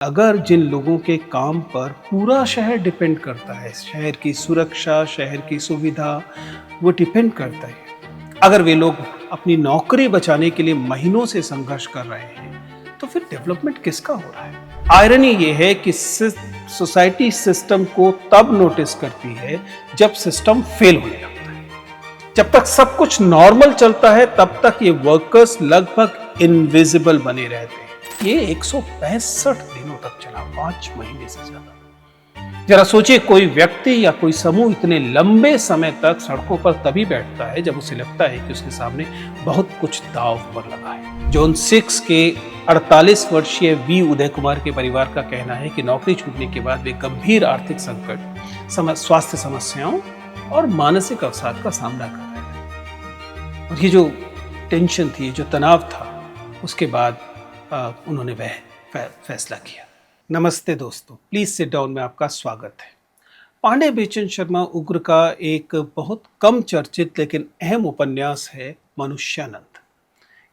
अगर जिन लोगों के काम पर पूरा शहर डिपेंड करता है, शहर की सुरक्षा, शहर की सुविधा, वो डिपेंड करता है। अगर वे लोग अपनी नौकरी बचाने के लिए महीनों से संघर्ष कर रहे हैं, तो फिर डेवलपमेंट किसका हो रहा है? आयरनी ये है कि सोसाइटी सिस्टम को तब नोटिस करती है जब सिस्टम फेल होने लगता है। जब तक सब कुछ नॉर्मल चलता है, तब तक ये वर्कर्स लगभग इनविजिबल बने रहते हैं। ये 165 दिनों तक चला, 5 महीने से ज्यादा। जरा सोचिए, कोई व्यक्ति या कोई समूह इतने लंबे समय तक सड़कों पर तभी बैठता है जब उसे लगता है कि उसके सामने बहुत कुछ दांव पर लगा है। जोन 6 के 48 वर्षीय वी उदय कुमार के परिवार का कहना है कि नौकरी छूटने के बाद वे गंभीर आर्थिक संकट, स्वास्थ्य समस्याओं और मानसिक अवसाद का सामना कर रहे हैं। और ये जो टेंशन थी, जो तनाव था, उसके बाद उन्होंने वह फैसला किया। नमस्ते दोस्तों, प्लीज सिट डाउन में आपका स्वागत है। पांडे बेचन शर्मा उग्र का एक बहुत कम चर्चित लेकिन अहम उपन्यास है मनुष्यानंद।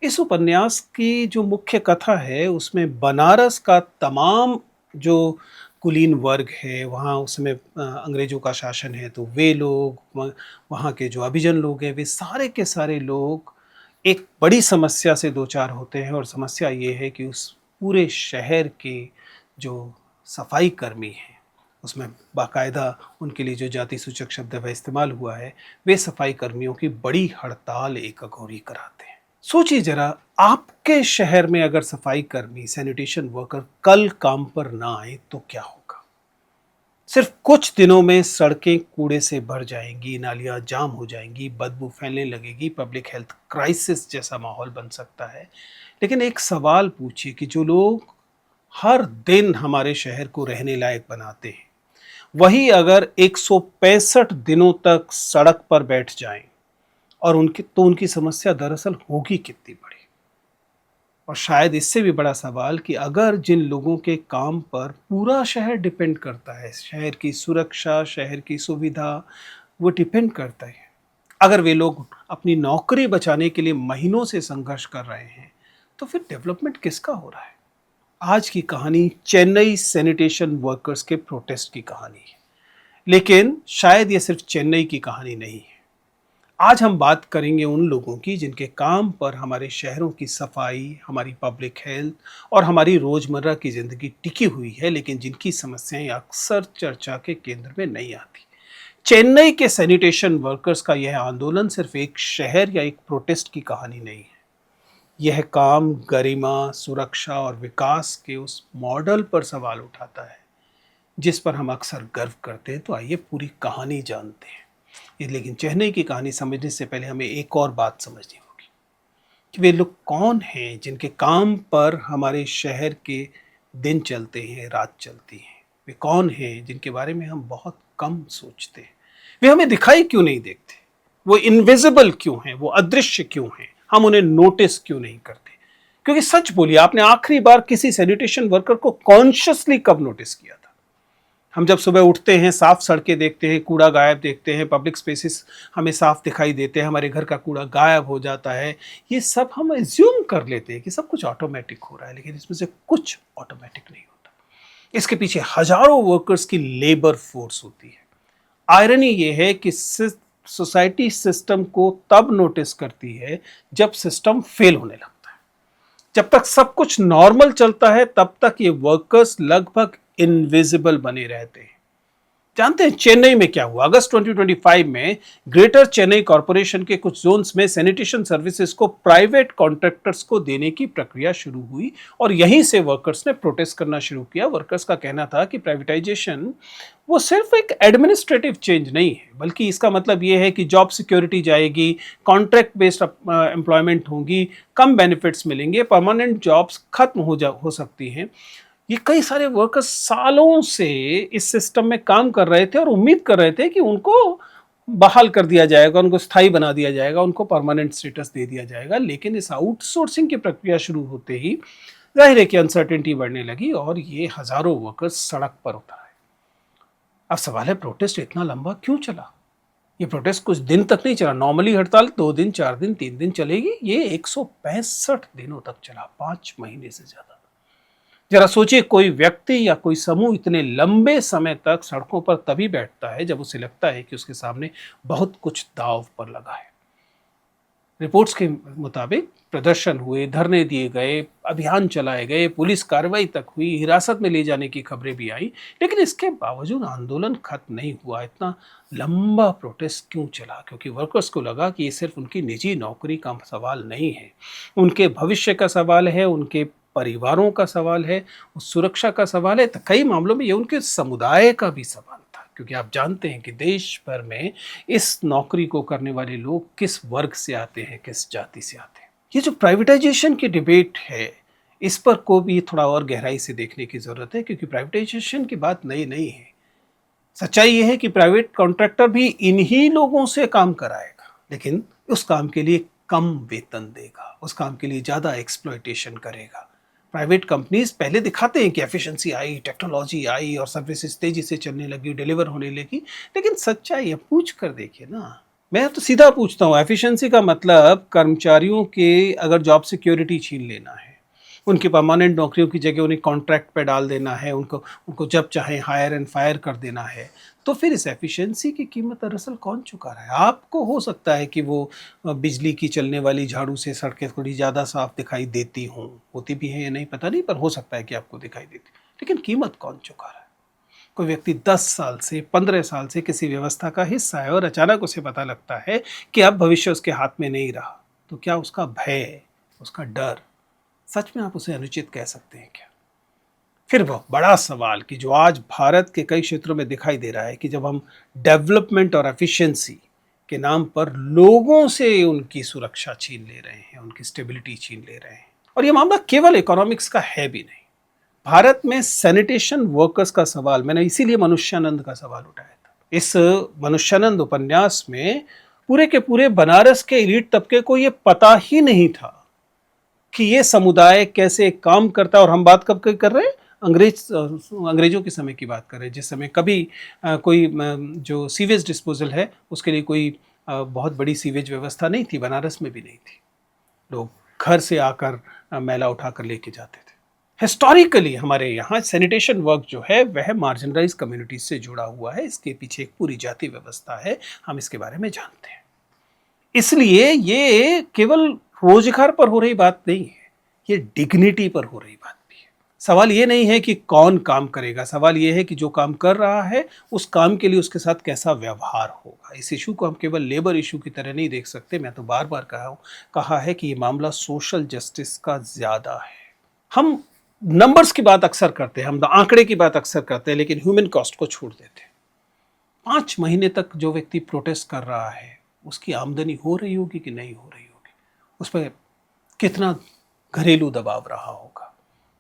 इस उपन्यास की जो मुख्य कथा है, उसमें बनारस का तमाम जो कुलीन वर्ग है, वहाँ उस समय अंग्रेजों का शासन है, तो वे लोग, वहाँ के जो अभिजन लोग हैं, वे सारे के सारे लोग एक बड़ी समस्या से दो चार होते हैं। और समस्या ये है कि उस पूरे शहर के जो सफाई कर्मी हैं, उसमें बाकायदा उनके लिए जो जाति सूचक शब्द वह इस्तेमाल हुआ है, वे सफाई कर्मियों की बड़ी हड़ताल एक अघोरी कराते हैं। सोचिए जरा, आपके शहर में अगर सफाई कर्मी, सैनिटेशन वर्कर कल काम पर ना आए तो क्या होगा? सिर्फ कुछ दिनों में सड़कें कूड़े से भर जाएंगी, नालियां जाम हो जाएंगी, बदबू फैलने लगेगी, पब्लिक हेल्थ क्राइसिस जैसा माहौल बन सकता है। लेकिन एक सवाल पूछिए कि जो लोग हर दिन हमारे शहर को रहने लायक बनाते हैं, वही अगर 165 दिनों तक सड़क पर बैठ जाएं, और उनकी समस्या दरअसल होगी कितनी बड़ी? और शायद इससे भी बड़ा सवाल कि अगर जिन लोगों के काम पर पूरा शहर डिपेंड करता है, शहर की सुरक्षा, शहर की सुविधा, वो डिपेंड करता है, अगर वे लोग अपनी नौकरी बचाने के लिए महीनों से संघर्ष कर रहे हैं, तो फिर डेवलपमेंट किसका हो रहा है? आज की कहानी चेन्नई सैनिटेशन वर्कर्स के प्रोटेस्ट की कहानी है। लेकिन शायद ये सिर्फ चेन्नई की कहानी नहीं है। आज हम बात करेंगे उन लोगों की जिनके काम पर हमारे शहरों की सफाई, हमारी पब्लिक हेल्थ और हमारी रोजमर्रा की जिंदगी टिकी हुई है, लेकिन जिनकी समस्याएं अक्सर चर्चा के केंद्र में नहीं आती। चेन्नई के सैनिटेशन वर्कर्स का यह आंदोलन सिर्फ एक शहर या एक प्रोटेस्ट की कहानी नहीं है। यह काम गरिमा, सुरक्षा और विकास के उस मॉडल पर सवाल उठाता है जिस पर हम अक्सर गर्व करते हैं। तो आइए पूरी कहानी जानते हैं। लेकिन चेन्नई की कहानी समझने से पहले हमें एक और बात समझनी होगी कि वे लोग कौन हैं जिनके काम पर हमारे शहर के दिन चलते हैं, रात चलती है। वे कौन हैं जिनके बारे में हम बहुत कम सोचते हैं? वे हमें दिखाई क्यों नहीं देते? वो इनविजिबल क्यों हैं? वो अदृश्य क्यों हैं? हम उन्हें नोटिस क्यों नहीं करते? क्योंकि सच बोलिए, आपने आखिरी बार किसी सैनिटेशन वर्कर को कॉन्शियसली कब नोटिस किया था? हम जब सुबह उठते हैं, साफ सड़कें देखते हैं, कूड़ा गायब देखते हैं, पब्लिक स्पेसेस हमें साफ दिखाई देते हैं, हमारे घर का कूड़ा गायब हो जाता है, ये सब हम एज्यूम कर लेते हैं कि सब कुछ ऑटोमेटिक हो रहा है। लेकिन इसमें से कुछ ऑटोमेटिक नहीं होता। इसके पीछे हजारों वर्कर्स की लेबर फोर्स होती है। आयरनी ये है कि सोसाइटी सिस्टम को तब नोटिस करती है जब सिस्टम फेल होने लगता है। जब तक सब कुछ नॉर्मल चलता है, तब तक ये वर्कर्स लगभग इनविजिबल बने रहते हैं। जानते हैं चेन्नई में क्या हुआ? अगस्त 2025 में ग्रेटर चेन्नई कॉरपोरेशन के कुछ जोन्स में सैनिटेशन सर्विसेज को प्राइवेट कॉन्ट्रैक्टर्स को देने की प्रक्रिया शुरू हुई, और यहीं से वर्कर्स ने प्रोटेस्ट करना शुरू किया। वर्कर्स का कहना था कि प्राइवेटाइजेशन वो सिर्फ एक एडमिनिस्ट्रेटिव चेंज नहीं है, बल्कि इसका मतलब ये है कि जॉब सिक्योरिटी जाएगी, कॉन्ट्रैक्ट बेस्ड एम्प्लॉयमेंट होंगी, कम बेनिफिट्स मिलेंगे, परमानेंट जॉब्स खत्म हो सकती हैं। ये कई सारे वर्कर्स सालों से इस सिस्टम में काम कर रहे थे और उम्मीद कर रहे थे कि उनको बहाल कर दिया जाएगा, उनको स्थायी बना दिया जाएगा, उनको परमानेंट स्टेटस दे दिया जाएगा। लेकिन इस आउटसोर्सिंग की प्रक्रिया शुरू होते ही जाहिर है कि अनसर्टेनिटी बढ़ने लगी और ये हजारों वर्कर्स सड़क पर उतर आए। अब सवाल है, प्रोटेस्ट इतना लंबा क्यों चला? ये प्रोटेस्ट कुछ दिन तक नहीं चला। नॉर्मली हड़ताल 2 दिन, 4 दिन, 3 दिन चलेगी। ये 165 दिनों तक चला, 5 महीने से ज्यादा। जरा सोचिए, कोई व्यक्ति या कोई समूह इतने लंबे समय तक सड़कों पर तभी बैठता है जब उसे लगता है कि उसके सामने बहुत कुछ दांव पर लगा है। रिपोर्ट्स के मुताबिक प्रदर्शन हुए, धरने दिए गए, अभियान चलाए गए, पुलिस कार्रवाई तक हुई, हिरासत में ले जाने की खबरें भी आई, लेकिन इसके बावजूद आंदोलन खत्म नहीं हुआ। इतना लंबा प्रोटेस्ट क्यों चला? क्योंकि वर्कर्स को लगा कि ये सिर्फ उनकी निजी नौकरी का सवाल नहीं है, उनके भविष्य का सवाल है, उनके परिवारों का सवाल है, उस सुरक्षा का सवाल है, तो कई मामलों में ये उनके समुदाय का भी सवाल था। क्योंकि आप जानते हैं कि देश भर में इस नौकरी को करने वाले लोग किस वर्ग से आते हैं, किस जाति से आते हैं। ये जो प्राइवेटाइजेशन की डिबेट है, इस पर को भी थोड़ा और गहराई से देखने की ज़रूरत है, क्योंकि प्राइवेटाइजेशन की बात नई नहीं है। सच्चाई ये है कि प्राइवेट कॉन्ट्रैक्टर भी इन्हीं लोगों से काम कराएगा, लेकिन उस काम के लिए कम वेतन देगा, उस काम के लिए ज़्यादा एक्सप्लॉयटेशन करेगा। प्राइवेट कंपनीज पहले दिखाते हैं कि एफिशिएंसी आई, टेक्नोलॉजी आई और सर्विसेज तेजी से चलने लगी, डिलीवर होने लगी, लेकिन सच्चाई है, पूछ कर देखिए ना। मैं तो सीधा पूछता हूँ, एफिशिएंसी का मतलब कर्मचारियों के अगर जॉब सिक्योरिटी छीन लेना है, उनकी परमानेंट नौकरियों की जगह उन्हें कॉन्ट्रैक्ट पे डाल देना है, उनको उनको जब चाहे हायर एंड फायर कर देना है, तो फिर इस एफिशिएंसी की कीमत दरअसल कौन चुका रहा है? आपको हो सकता है कि वो बिजली की चलने वाली झाड़ू से सड़कें थोड़ी ज़्यादा साफ दिखाई देती हों, होती भी हैं या नहीं पता नहीं, पर हो सकता है कि आपको दिखाई देती, लेकिन कीमत कौन चुका रहा है? कोई व्यक्ति 10 साल से, 15 साल से किसी व्यवस्था का हिस्सा है और अचानक उसे पता लगता है कि अब भविष्य उसके हाथ में नहीं रहा, तो क्या उसका भय, उसका डर, सच में आप उसे अनुचित कह सकते हैं क्या? फिर वो बड़ा सवाल कि जो आज भारत के कई क्षेत्रों में दिखाई दे रहा है कि जब हम डेवलपमेंट और एफिशिएंसी के नाम पर लोगों से उनकी सुरक्षा छीन ले रहे हैं, उनकी स्टेबिलिटी छीन ले रहे हैं। और ये मामला केवल इकोनॉमिक्स का है भी नहीं। भारत में सैनिटेशन वर्कर्स का सवाल मैंने इसीलिए मनुष्यानंद का सवाल उठाया था। इस मनुष्यानंद उपन्यास में पूरे के पूरे बनारस के एलीट तबके को ये पता ही नहीं था कि ये समुदाय कैसे काम करता है। और हम बात कब की कर रहे हैं? अंग्रेजों के समय की बात कर रहे हैं, जिस समय कभी कोई जो सीवेज डिस्पोजल है उसके लिए कोई बहुत बड़ी सीवेज व्यवस्था नहीं थी, बनारस में भी नहीं थी। लोग घर से आकर मैला उठाकर लेके जाते थे। हिस्टोरिकली हमारे यहाँ सैनिटेशन वर्क जो है वह मार्जिनलाइज कम्युनिटीज से जुड़ा हुआ है। इसके पीछे एक पूरी जाति व्यवस्था है, हम इसके बारे में जानते हैं। इसलिए ये केवल रोजगार पर हो रही बात नहीं है, ये डिग्निटी पर हो रही बात भी है। सवाल ये नहीं है कि कौन काम करेगा, सवाल ये है कि जो काम कर रहा है उस काम के लिए उसके साथ कैसा व्यवहार होगा। इस इशू को हम केवल लेबर इशू की तरह नहीं देख सकते। मैं तो बार बार कहा है कि ये मामला सोशल जस्टिस का ज्यादा है। हम नंबर्स की बात अक्सर करते हैं, हम आंकड़े की बात अक्सर करते हैं, लेकिन ह्यूमन कॉस्ट को छोड़ देते हैं। 5 महीने तक जो व्यक्ति प्रोटेस्ट कर रहा है उसकी आमदनी हो रही होगी कि नहीं हो रही होगी, उस पर कितना घरेलू दबाव रहा होगा,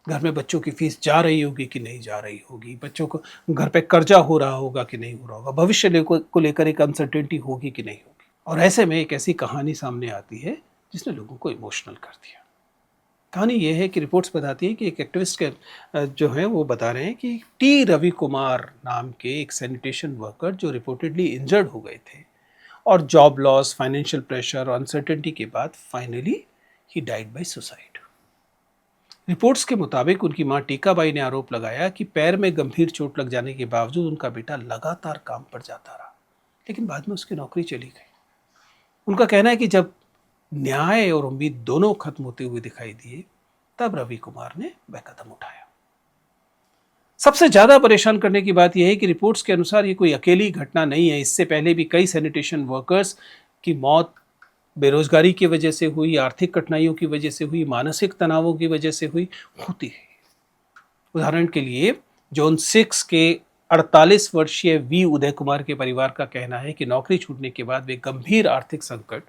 घर में बच्चों की फीस जा रही होगी कि नहीं जा रही होगी, बच्चों को घर पे कर्जा हो रहा होगा कि नहीं हो रहा होगा, भविष्य को लेकर एक अनसर्टेनिटी होगी कि नहीं होगी। और ऐसे में एक ऐसी कहानी सामने आती है जिसने लोगों को इमोशनल कर दिया। कहानी यह है कि रिपोर्ट्स बताती है कि एक एक्टिविस्ट के जो है वो बता रहे हैं कि टी रवि कुमार नाम के एक सैनिटेशन वर्कर जो रिपोर्टेडली इंजर्ड हो गए थे और जॉब लॉस, फाइनेंशियल प्रेशर और अनसर्टेनिटी के बाद finally he died by suicide. Reports के मुताबिक उनकी मां टीकाबाई ने आरोप लगाया कि पैर में गंभीर चोट लग जाने के बावजूद उनका बेटा लगातार काम पर जाता रहा, लेकिन बाद में उसकी नौकरी चली गई। उनका कहना है कि जब न्याय और उम्मीद दोनों खत्म होते हुए दिखाई दिए तब रवि कुमार ने वह कदम उठाया। सबसे ज्यादा परेशान करने की बात यह है कि रिपोर्ट्स के अनुसार ये कोई अकेली घटना नहीं है। इससे पहले भी कई सैनिटेशन वर्कर्स की मौत बेरोजगारी की वजह से हुई, आर्थिक कठिनाइयों की वजह से हुई, मानसिक तनावों की वजह से हुई, होती है। उदाहरण के लिए जोन 6 के 48 वर्षीय वी उदय कुमार के परिवार का कहना है कि नौकरी छूटने के बाद वे गंभीर आर्थिक संकट,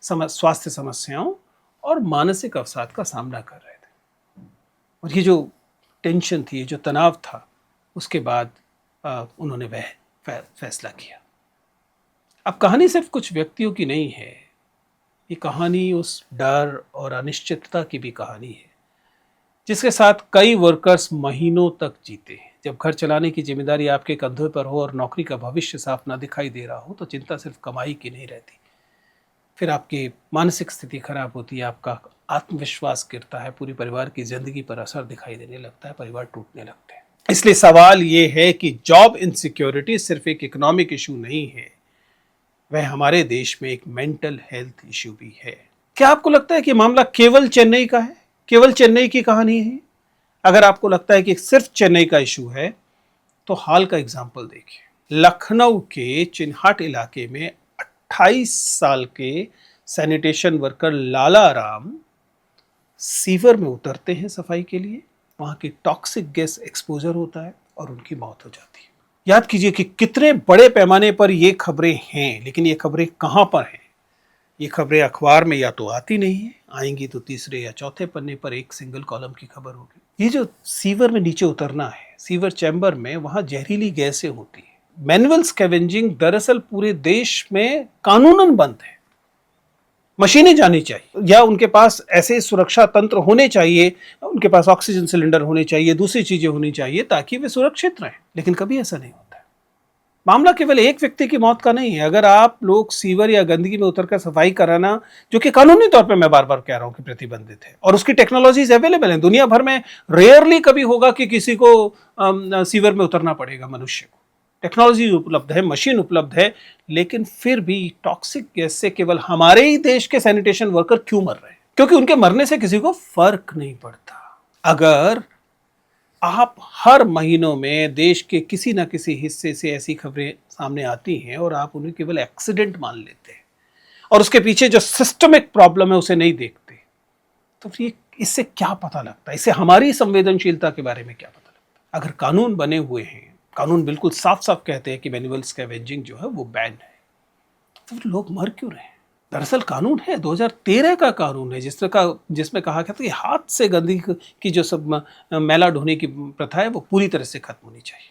स्वास्थ्य समस्याओं और मानसिक अवसाद का सामना कर रहे थे। और ये जो टेंशन थी, ये जो तनाव था, उसके बाद उन्होंने वह फैसला किया। अब कहानी सिर्फ कुछ व्यक्तियों की नहीं है, ये कहानी उस डर और अनिश्चितता की भी कहानी है जिसके साथ कई वर्कर्स महीनों तक जीते हैं। जब घर चलाने की जिम्मेदारी आपके कंधों पर हो और नौकरी का भविष्य साफ ना दिखाई दे रहा हो तो चिंता सिर्फ कमाई की नहीं रहती, फिर आपकी मानसिक स्थिति खराब होती है, आपका आत्मविश्वास गिरता है, पूरी परिवार की जिंदगी पर असर दिखाई देने लगता है, परिवार टूटने लगते हैं। इसलिए सवाल ये है कि जॉब इनसिक्योरिटी सिर्फ एक इकोनॉमिक इशू नहीं है, वह हमारे देश में एक मेंटल हेल्थ इशू भी है। क्या आपको लगता है कि मामला केवल चेन्नई का है, केवल चेन्नई की कहानी है? अगर आपको लगता है कि सिर्फ चेन्नई का इशू है तो हाल का एग्जाम्पल देखिए। लखनऊ के चिन्हाट इलाके में 28 साल के सैनिटेशन वर्कर लाला राम सीवर में उतरते हैं सफाई के लिए, वहां की टॉक्सिक गैस एक्सपोजर होता है और उनकी मौत हो जाती है। याद कीजिए कि कितने बड़े पैमाने पर ये खबरें हैं, लेकिन ये खबरें कहां पर हैं? ये खबरें अखबार में या तो आती नहीं है, आएंगी तो तीसरे या चौथे पन्ने पर एक सिंगल कॉलम की खबर होगी। ये जो सीवर में नीचे उतरना है, सीवर चैम्बर में, वहां जहरीली गैसें होती है। मैनुअल स्कैवेंजिंग दरअसल पूरे देश में कानूनन बंद है। मशीनें जानी चाहिए या उनके पास ऐसे सुरक्षा तंत्र होने चाहिए, उनके पास ऑक्सीजन सिलेंडर होने चाहिए, दूसरी चीजें होनी चाहिए ताकि वे सुरक्षित रहें, लेकिन कभी ऐसा नहीं होता है। मामला केवल एक व्यक्ति की मौत का नहीं है। अगर आप लोग सीवर या गंदगी में उतरकर सफाई कराना, जो कि कानूनी तौर पे मैं बार बार कह रहा हूं कि प्रतिबंधित है, और उसकी टेक्नोलॉजीज अवेलेबल हैं दुनिया भर में, रेयरली कभी होगा कि किसी को सीवर में उतरना पड़ेगा मनुष्य को। टेक्नोलॉजी उपलब्ध है, मशीन उपलब्ध है, लेकिन फिर भी टॉक्सिक गैस से केवल हमारे ही देश के सैनिटेशन वर्कर क्यों मर रहे हैं? क्योंकि उनके मरने से किसी को फर्क नहीं पड़ता। अगर आप हर महीनों में देश के किसी ना किसी हिस्से से ऐसी खबरें सामने आती हैं और आप उन्हें केवल एक्सीडेंट मान लेते हैं और उसके पीछे जो सिस्टमिक प्रॉब्लम है उसे नहीं देखते, तो फिर इससे क्या पता लगता है? इससे हमारी संवेदनशीलता के बारे में क्या पता लगता है? अगर कानून बने हुए हैं, कानून बिल्कुल साफ साफ कहते हैं कि मैनुअल स्कैवेंजिंग जो है वो बैन है, तो फिर लोग मर क्यों रहे हैं? दरअसल कानून है, 2013 का कानून है, जिसमें कहा गया था कि हाथ से गंदगी की जो सब मैला ढोने की प्रथा है वो पूरी तरह से खत्म होनी चाहिए,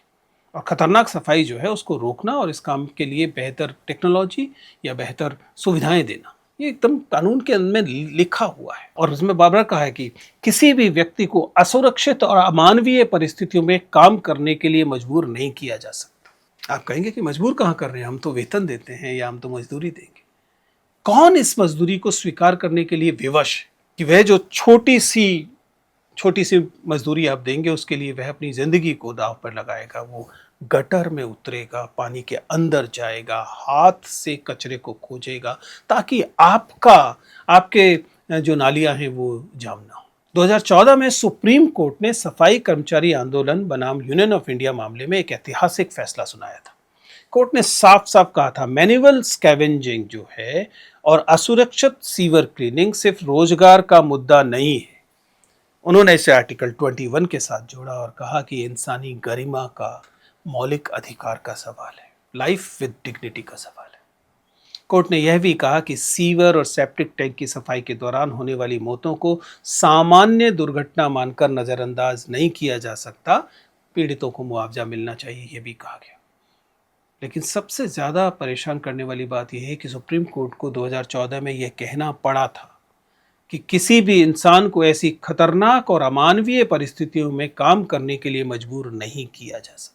और खतरनाक सफाई जो है उसको रोकना और इस काम के लिए बेहतर टेक्नोलॉजी या बेहतर सुविधाएं देना, ये एकदम कानून के अंदर लिखा हुआ है। और उसमें बाबर कहा है कि किसी भी व्यक्ति को असुरक्षित और अमानवीय परिस्थितियों में काम करने के लिए मजबूर नहीं किया जा सकता। आप कहेंगे कि मजबूर कहाँ कर रहे हैं, हम तो वेतन देते हैं या हम तो मजदूरी देंगे। कौन इस मजदूरी को स्वीकार करने के लिए विवश है कि वह जो छोटी सी मजदूरी आप देंगे उसके लिए वह अपनी जिंदगी को दांव पर लगाएगा, वो गटर में उतरेगा, पानी के अंदर जाएगा, हाथ से कचरे को खोजेगा ताकि आपके जो नालियां हैं वो जाम ना हो। 2014 में सुप्रीम कोर्ट ने सफाई कर्मचारी आंदोलन बनाम यूनियन ऑफ इंडिया मामले में एक ऐतिहासिक फैसला सुनाया था। कोर्ट ने साफ साफ कहा था मैनुअल स्कैवेंजिंग जो है और असुरक्षित सीवर क्लीनिंग सिर्फ रोजगार का मुद्दा नहीं है। उन्होंने इसे आर्टिकल 21 के साथ जोड़ा और कहा कि इंसानी गरिमा का, मौलिक अधिकार का सवाल है, लाइफ विद डिग्निटी का सवाल है। कोर्ट ने यह भी कहा कि सीवर और सेप्टिक टैंक की सफाई के दौरान होने वाली मौतों को सामान्य दुर्घटना मानकर नजरअंदाज नहीं किया जा सकता, पीड़ितों को मुआवजा मिलना चाहिए, यह भी कहा गया। लेकिन सबसे ज़्यादा परेशान करने वाली बात यह है कि सुप्रीम कोर्ट को 2014 में यह कहना पड़ा था कि किसी भी इंसान को ऐसी खतरनाक और अमानवीय परिस्थितियों में काम करने के लिए मजबूर नहीं किया जा सकता।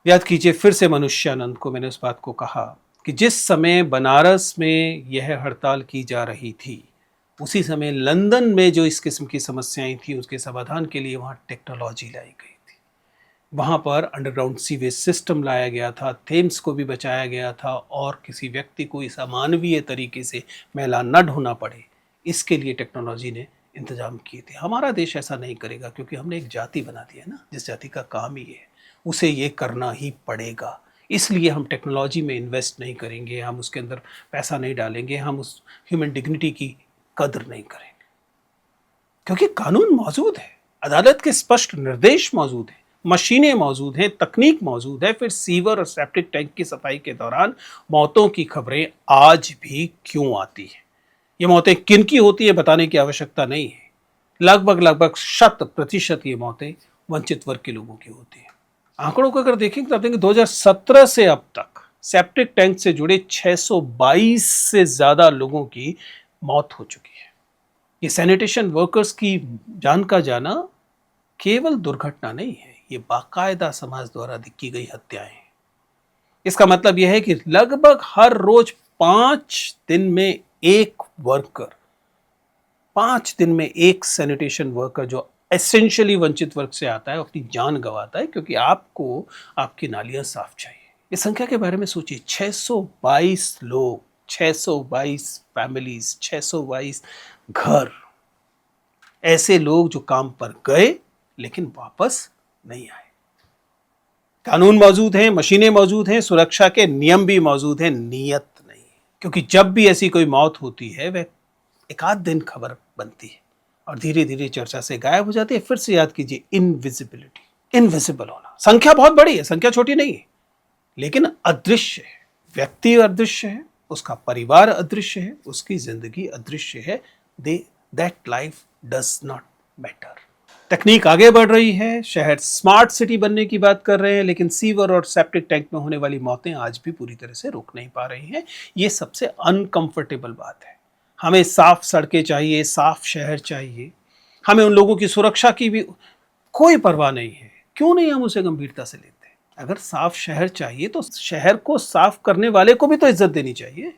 याद कीजिए फिर से मनुष्यानंद को, मैंने उस बात को कहा कि जिस समय बनारस में यह हड़ताल की जा रही थी, उसी समय लंदन में जो इस किस्म की समस्याएं थी उसके समाधान के लिए वहाँ टेक्नोलॉजी लाई गई थी। वहाँ पर अंडरग्राउंड सीवेज सिस्टम लाया गया था, थेम्स को भी बचाया गया था और किसी व्यक्ति को इस अमानवीय तरीके से मैला न ढोना पड़े, इसके लिए टेक्नोलॉजी ने इंतजाम किए थे। हमारा देश ऐसा नहीं करेगा क्योंकि हमने एक जाति बना दी है ना, जिस जाति का काम ही है उसे ये करना ही पड़ेगा। इसलिए हम टेक्नोलॉजी में इन्वेस्ट नहीं करेंगे, हम उसके अंदर पैसा नहीं डालेंगे, हम उस ह्यूमन डिग्निटी की कदर नहीं करेंगे, क्योंकि कानून मौजूद है, अदालत के स्पष्ट निर्देश मौजूद हैं, मशीनें मौजूद हैं, तकनीक मौजूद है। फिर सीवर और सेप्टिक टैंक की सफाई के दौरान मौतों की खबरें आज भी क्यों आती हैं? ये मौतें किन की होती है बताने की आवश्यकता नहीं है। लगभग 100% ये मौतें वंचित वर्ग के लोगों की होती हैं। आंकड़ों को अगर देखेंगे तो आप देखेंगे 2017 से अब तक सेप्टिक टैंक से जुड़े 622 से ज्यादा लोगों की मौत हो चुकी है। ये सैनिटेशन वर्कर्स की जान का जाना केवल दुर्घटना नहीं है, ये बाकायदा समाज द्वारा की गई हत्याएं हैं। इसका मतलब यह है कि लगभग हर रोज 5 दिन में एक वर्कर 5 दिन में एक सैनिटेशन वर्कर जो एसेंशियली वंचित वर्ग से आता है अपनी जान गंवाता है, क्योंकि आपको आपकी नालियां साफ चाहिए। इस संख्या के बारे में सोचिए, 622 लोग, 622 फैमिलीज, 622 घर, ऐसे लोग जो काम पर गए लेकिन वापस नहीं आए। कानून मौजूद हैं, मशीनें मौजूद हैं, सुरक्षा के नियम भी मौजूद हैं, नियत नहीं। क्योंकि जब भी ऐसी कोई मौत होती है वह एक आध दिन खबर बनती है और धीरे धीरे चर्चा से गायब हो जाती है। फिर से याद कीजिए, इनविजिबिलिटी, इनविजिबल होना। संख्या बहुत बड़ी है, संख्या छोटी नहीं है, लेकिन अदृश्य है। व्यक्ति अदृश्य है, उसका परिवार अदृश्य है, उसकी जिंदगी अदृश्य है। That life does not matter. तकनीक आगे बढ़ रही है, शहर स्मार्ट सिटी बनने की बात कर रहे हैं, लेकिन सीवर और सेप्टिक टैंक में होने वाली मौतें आज भी पूरी तरह से रोक नहीं पा रही हैं। ये सबसे अनकंफर्टेबल बात है। हमें साफ सड़कें चाहिए, साफ शहर चाहिए। हमें उन लोगों की सुरक्षा की भी कोई परवाह नहीं है। क्यों नहीं हम उसे गंभीरता से लेते? अगर साफ शहर चाहिए तो शहर को साफ करने वाले को भी तो इज्जत देनी चाहिए,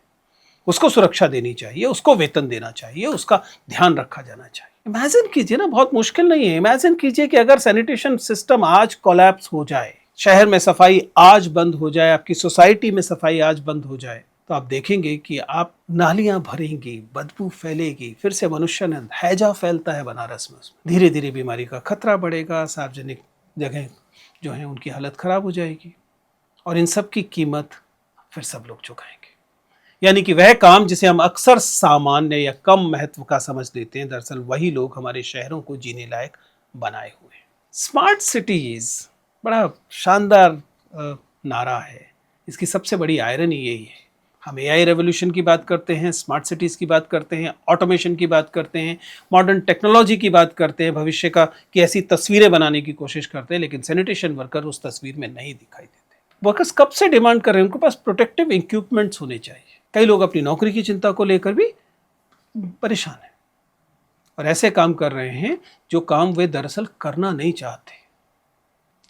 उसको सुरक्षा देनी चाहिए, उसको वेतन देना चाहिए, उसका ध्यान रखा जाना चाहिए। इमेजिन कीजिए ना, बहुत मुश्किल नहीं है। इमेजिन कीजिए कि अगर सैनिटेशन सिस्टम आज कोलैप्स हो जाए, शहर में सफाई आज बंद हो जाए, आपकी सोसाइटी में सफाई आज बंद हो जाए, तो आप देखेंगे कि आप नालियां भरेंगी, बदबू फैलेगी, फिर से मनुष्यनंद हैजा फैलता है बनारस में। उसमें धीरे धीरे बीमारी का खतरा बढ़ेगा, सार्वजनिक जगह जो है उनकी हालत खराब हो जाएगी, और इन सब की कीमत फिर सब लोग चुकाएंगे। यानी कि वह काम जिसे हम अक्सर सामान्य या कम महत्व का समझ लेते हैं, दरअसल वही लोग हमारे शहरों को जीने लायक बनाए हुए हैं। स्मार्ट सिटीज बड़ा शानदार नारा है। इसकी सबसे बड़ी आयरनी यही है, हम एआई रेवोल्यूशन की बात करते हैं, स्मार्ट सिटीज़ की बात करते हैं, ऑटोमेशन की बात करते हैं, मॉडर्न टेक्नोलॉजी की बात करते हैं, भविष्य का की ऐसी तस्वीरें बनाने की कोशिश करते हैं, लेकिन सैनिटेशन वर्कर उस तस्वीर में नहीं दिखाई देते। वर्कर्स कब से डिमांड कर रहे हैं, उनके पास प्रोटेक्टिव इक्विपमेंट्स होने चाहिए। कई लोग अपनी नौकरी की चिंता को लेकर भी परेशान हैं और ऐसे काम कर रहे हैं जो काम वे दरअसल करना नहीं चाहते।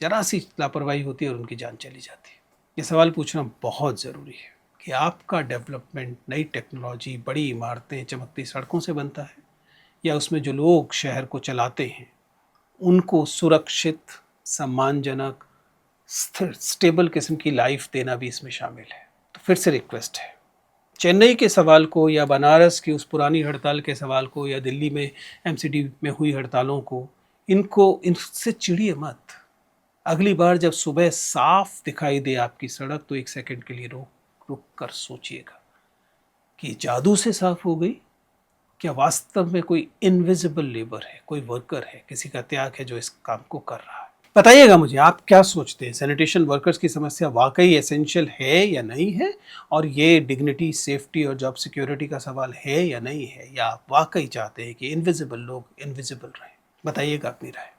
जरा सी लापरवाही होती है और उनकी जान चली जाती है। ये सवाल पूछना बहुत ज़रूरी है कि आपका डेवलपमेंट नई टेक्नोलॉजी, बड़ी इमारतें, चमकती सड़कों से बनता है, या उसमें जो लोग शहर को चलाते हैं उनको सुरक्षित, सम्मानजनक, स्टेबल किस्म की लाइफ देना भी इसमें शामिल है। तो फिर से रिक्वेस्ट है, चेन्नई के सवाल को या बनारस की उस पुरानी हड़ताल के सवाल को या दिल्ली में एमसीडी में हुई हड़तालों को, इनसे चिढ़िए मत। अगली बार जब सुबह साफ दिखाई दे आपकी सड़क तो एक सेकंड के लिए रुक कर सोचिएगा कि जादू से साफ हो गई, क्या वास्तव में कोई इनविजिबल लेबर है, कोई वर्कर है, किसी का त्याग है जो इस काम को कर रहा है। बताइएगा मुझे, आप क्या सोचते हैं? सैनिटेशन वर्कर्स की समस्या वाकई एसेंशियल है या नहीं है, और ये डिग्निटी, सेफ्टी और जॉब सिक्योरिटी का सवाल है या नहीं है, या आप वाकई चाहते हैं कि इनविजिबल लोग इनविजिबल रहें? बताइएगा अपनी राय।